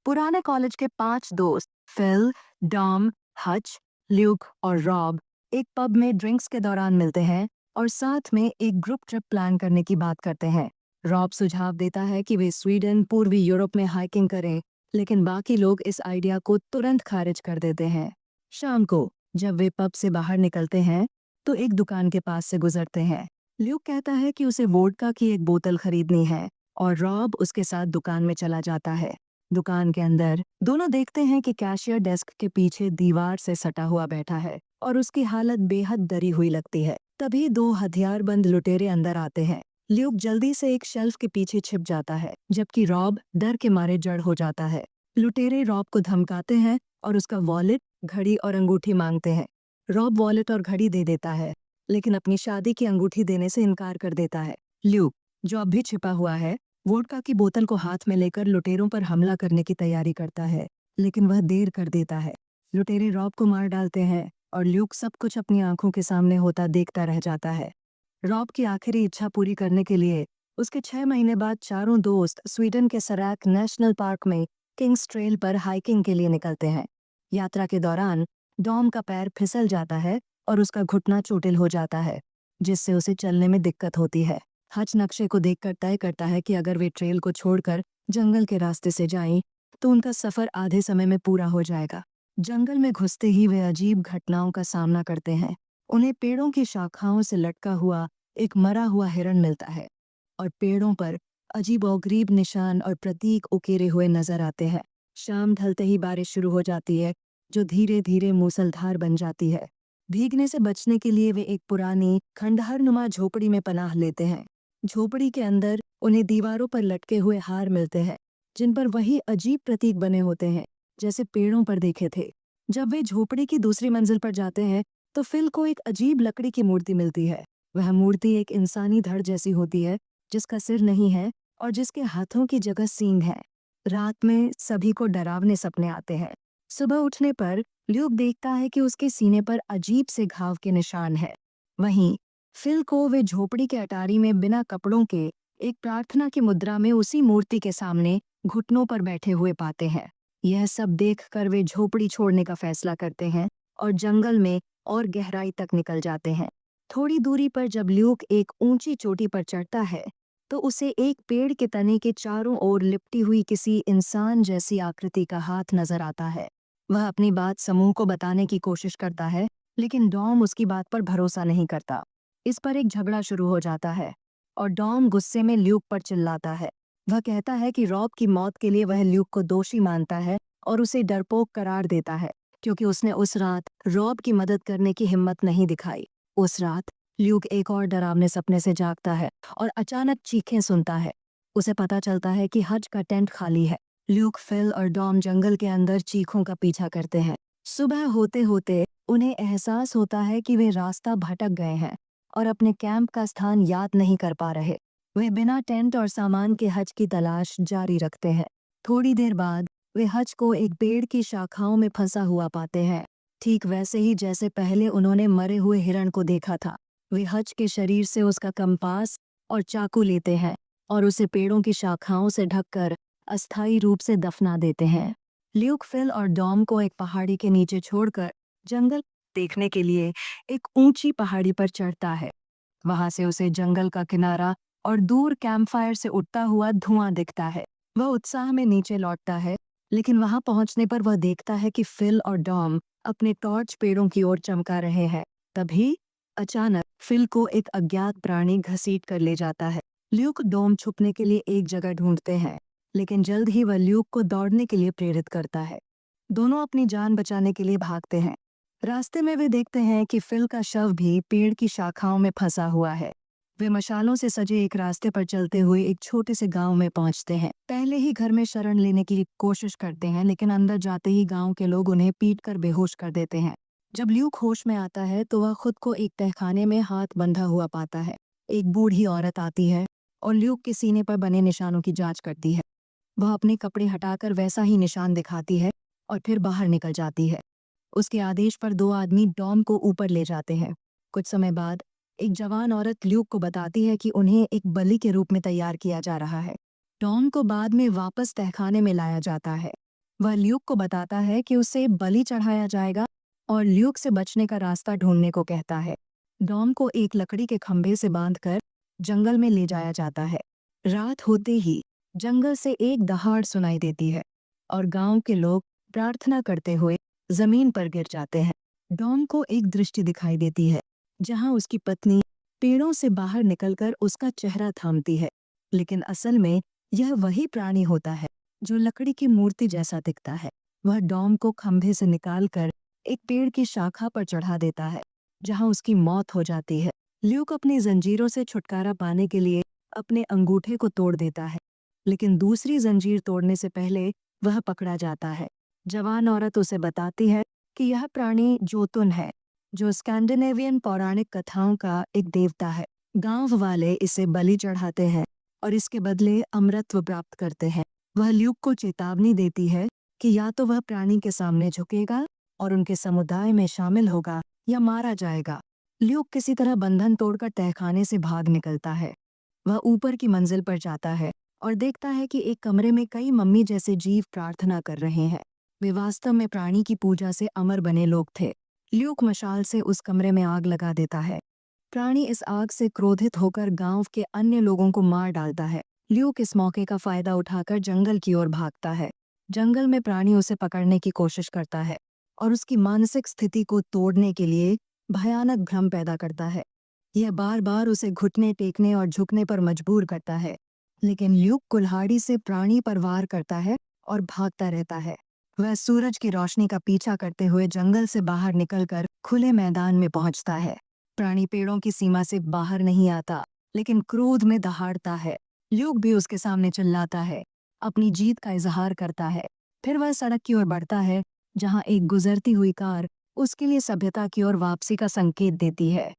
पुराने कॉलेज के 5 दोस्त फिल, डॉम, हच, ल्यूक और रॉब एक पब में ड्रिंक्स के दौरान मिलते हैं और साथ में एक ग्रुप ट्रिप प्लान करने की बात करते हैं। रॉब सुझाव देता है कि वे स्वीडन पूर्वी यूरोप में हाइकिंग करें, लेकिन बाकी लोग इस आइडिया को तुरंत खारिज कर देते हैं। शाम को जब वे पब से बाहर निकलते हैं तो एक दुकान के पास से गुजरते हैं। ल्यूक कहता है कि उसे वोडका की एक बोतल खरीदनी है और रॉब उसके साथ दुकान में चला जाता है। दुकान के अंदर दोनों देखते हैं कि कैशियर डेस्क के पीछे दीवार से सटा हुआ बैठा है और उसकी हालत बेहद डरी हुई लगती है। तभी दो हथियारबंद लुटेरे अंदर आते हैं। ल्यूक जल्दी से एक शेल्फ के पीछे छिप जाता है, जबकि रॉब डर के मारे जड़ हो जाता है। लुटेरे रॉब को धमकाते हैं और उसका वॉलेट, घड़ी और अंगूठी मांगते हैं। रॉब वॉलेट और घड़ी दे देता है, लेकिन अपनी शादी की अंगूठी देने से इनकार कर देता है। ल्यूक, जो अब भी छिपा हुआ है, वोडका की बोतल को हाथ में लेकर लुटेरों पर हमला करने की तैयारी करता है, लेकिन वह देर कर देता है। लुटेरे रॉब को मार डालते हैं और ल्यूक सब कुछ अपनी आंखों के सामने होता देखता रह जाता है। रॉब की आखिरी इच्छा पूरी करने के लिए उसके 6 महीने बाद चारों दोस्त स्वीडन के सराक नेशनल पार्क में किंग्स ट्रेल पर हाइकिंग के लिए निकलते हैं। यात्रा के दौरान डॉम का पैर फिसल जाता है और उसका घुटना चोटिल हो जाता है, जिससे उसे चलने में दिक्कत होती है। हच नक्शे को देखकर तय करता है कि अगर वे ट्रेल को छोड़कर जंगल के रास्ते से जाएं, तो उनका सफर आधे समय में पूरा हो जाएगा। जंगल में घुसते ही वे अजीब घटनाओं का सामना करते हैं। उन्हें पेड़ों की शाखाओं से लटका हुआ एक मरा हुआ हिरण मिलता है और पेड़ों पर अजीबोगरीब निशान और प्रतीक उकेरे हुए नजर आते हैं। शाम ढलते ही बारिश शुरू हो जाती है, जो धीरे धीरे मूसलधार बन जाती है। भीगने से बचने के लिए वे एक पुरानी खंडहरनुमा झोपड़ी में पनाह लेते हैं। झोपड़ी के अंदर उन्हें दीवारों पर लटके हुए हार मिलते हैं, जिन पर वही अजीब प्रतीक बने होते हैं जैसे पेड़ों पर देखे थे। जब वे झोपड़ी की दूसरी मंजिल पर जाते हैं तो फिल को एक अजीब लकड़ी की मूर्ति मिलती है। वह मूर्ति एक इंसानी धड़ जैसी होती है, जिसका सिर नहीं है और जिसके हाथों की जगह सींग है। रात में सभी को डरावने सपने आते हैं। सुबह उठने पर ल्यूक देखता है कि उसके सीने पर अजीब से घाव के निशान है। वहीं फिल को वे झोपड़ी के अटारी में बिना कपड़ों के एक प्रार्थना की मुद्रा में उसी मूर्ति के सामने घुटनों पर बैठे हुए पाते हैं। यह सब देखकर वे झोपड़ी छोड़ने का फैसला करते हैं और जंगल में और गहराई तक निकल जाते हैं। थोड़ी दूरी पर जब ल्यूक एक ऊंची चोटी पर चढ़ता है तो उसे एक पेड़ के तने के चारों ओर लिपटी हुई किसी इंसान जैसी आकृति का हाथ नजर आता है। वह अपनी बात समूह को बताने की कोशिश करता है, लेकिन डॉम उसकी बात पर भरोसा नहीं करता। इस पर एक झगड़ा शुरू हो जाता है और डॉम गुस्से में ल्यूक पर चिल्लाता है। वह कहता है कि रॉब की मौत के लिए वह ल्यूक को दोषी मानता है और उसे डरपोक करार देता है, क्योंकि उसने उस रात रॉब की मदद करने की हिम्मत नहीं दिखाई। उस रात ल्यूक एक और डरावने सपने से जागता है और अचानक चीखें सुनता है। उसे पता चलता है कि हज का टेंट खाली है। ल्यूक, फिल और डॉम जंगल के अंदर चीखों का पीछा करते हैं। सुबह होते होते उन्हें एहसास होता है कि वे रास्ता भटक गए हैं और अपने कैंप का स्थान याद नहीं कर पा रहे। वे बिना टेंट और सामान के हज की तलाश जारी रखते हैं। थोड़ी देर बाद वे हज को एक पेड़ की शाखाओं में फंसा हुआ पाते हैं, ठीक वैसे ही जैसे पहले उन्होंने मरे हुए हिरण को देखा था। वे हज के शरीर से उसका कंपास और चाकू लेते हैं और उसे पेड़ों की शाखाओं से ढककर अस्थायी रूप से दफना देते हैं। ल्यूक, फिल और डॉम को एक पहाड़ी के नीचे छोड़कर जंगल देखने के लिए एक ऊंची पहाड़ी पर चढ़ता है। वहां से उसे जंगल का किनारा और दूर कैंपफायर से उठता हुआ धुआं दिखता है। वह उत्साह में नीचे लौटता है, लेकिन वहां पहुंचने पर वह देखता है कि फिल और डॉम अपने टॉर्च पेड़ों की ओर चमका रहे हैं। तभी अचानक फिल को एक अज्ञात प्राणी घसीट कर ले जाता है। ल्यूक, डॉम छुपने के लिए एक जगह ढूंढते हैं, लेकिन जल्द ही वह ल्यूक को दौड़ने के लिए प्रेरित करता है। दोनों अपनी जान बचाने के लिए भागते हैं। रास्ते में वे देखते हैं कि फिल का शव भी पेड़ की शाखाओं में फंसा हुआ है। वे मशालों से सजे एक रास्ते पर चलते हुए एक छोटे से गांव में पहुंचते हैं। पहले ही घर में शरण लेने की कोशिश करते हैं, लेकिन अंदर जाते ही गांव के लोग उन्हें पीटकर बेहोश कर देते हैं। जब ल्यूक होश में आता है तो वह खुद को एक तहखाने में हाथ बंधा हुआ पाता है। एक बूढ़ी औरत आती है और ल्यूक के सीने पर बने निशानों की जांच करती है। वह अपने कपड़े हटाकर वैसा ही निशान दिखाती है और फिर बाहर निकल जाती है। उसके आदेश पर दो आदमी डॉम को ऊपर ले जाते हैं। कुछ समय बाद एक जवान औरत ल्यूक को बताती है कि उन्हें एक बलि के रूप में तैयार किया जा रहा है। टॉम को बाद में वापस तहखाने में लाया जाता है। वह ल्यूक को बताता है कि उसे बलि चढ़ाया जाएगा और ल्यूक से बचने का रास्ता ढूंढने को कहता है। डॉम को एक लकड़ी के खंभे से बांधकर जंगल में ले जाया जाता है। रात होते ही जंगल से एक दहाड़ सुनाई देती है और गांव के लोग प्रार्थना करते हुए जमीन पर गिर जाते हैं। डॉम को एक दृष्टि दिखाई देती है जहां उसकी पत्नी पेड़ों से बाहर निकलकर उसका चेहरा थामती है, लेकिन असल में यह वही प्राणी होता है जो लकड़ी की मूर्ति जैसा दिखता है। वह डॉम को खंभे से निकालकर एक पेड़ की शाखा पर चढ़ा देता है जहां उसकी मौत हो जाती है। ल्यूक अपनी जंजीरों से छुटकारा पाने के लिए अपने अंगूठे को तोड़ देता है, लेकिन दूसरी जंजीर तोड़ने से पहले वह पकड़ा जाता है। जवान औरत उसे बताती है कि यह प्राणी जोतुन है, जो स्कैंडिनेवियन पौराणिक कथाओं का एक देवता है। गांव वाले इसे बलि चढ़ाते हैं और इसके बदले अमरत्व प्राप्त करते हैं। वह ल्यूक को चेतावनी देती है कि या तो वह प्राणी के सामने झुकेगा और उनके समुदाय में शामिल होगा या मारा जाएगा। ल्यूक किसी तरह बंधन तोड़कर तहखाने से भाग निकलता है। वह ऊपर की मंजिल पर जाता है और देखता है कि एक कमरे में कई मम्मी जैसे जीव प्रार्थना कर रहे हैं। वे वास्तव में प्राणी की पूजा से अमर बने लोग थे। ल्यूक मशाल से उस कमरे में आग लगा देता है। प्राणी इस आग से क्रोधित होकर गांव के अन्य लोगों को मार डालता है। ल्यूक इस मौके का फायदा उठाकर जंगल की ओर भागता है। जंगल में प्राणी उसे पकड़ने की कोशिश करता है और उसकी मानसिक स्थिति को तोड़ने के लिए भयानक भ्रम पैदा करता है। यह बार बार उसे घुटने टेकने और झुकने पर मजबूर करता है, लेकिन ल्यूक कुल्हाड़ी से प्राणी पर वार करता है और भागता रहता है। वह सूरज की रोशनी का पीछा करते हुए जंगल से बाहर निकलकर खुले मैदान में पहुंचता है। प्राणी पेड़ों की सीमा से बाहर नहीं आता, लेकिन क्रोध में दहाड़ता है। ल्यूक भी उसके सामने चिल्लाता है, अपनी जीत का इजहार करता है। फिर वह सड़क की ओर बढ़ता है, जहां एक गुजरती हुई कार उसके लिए सभ्यता की ओर वापसी का संकेत देती है।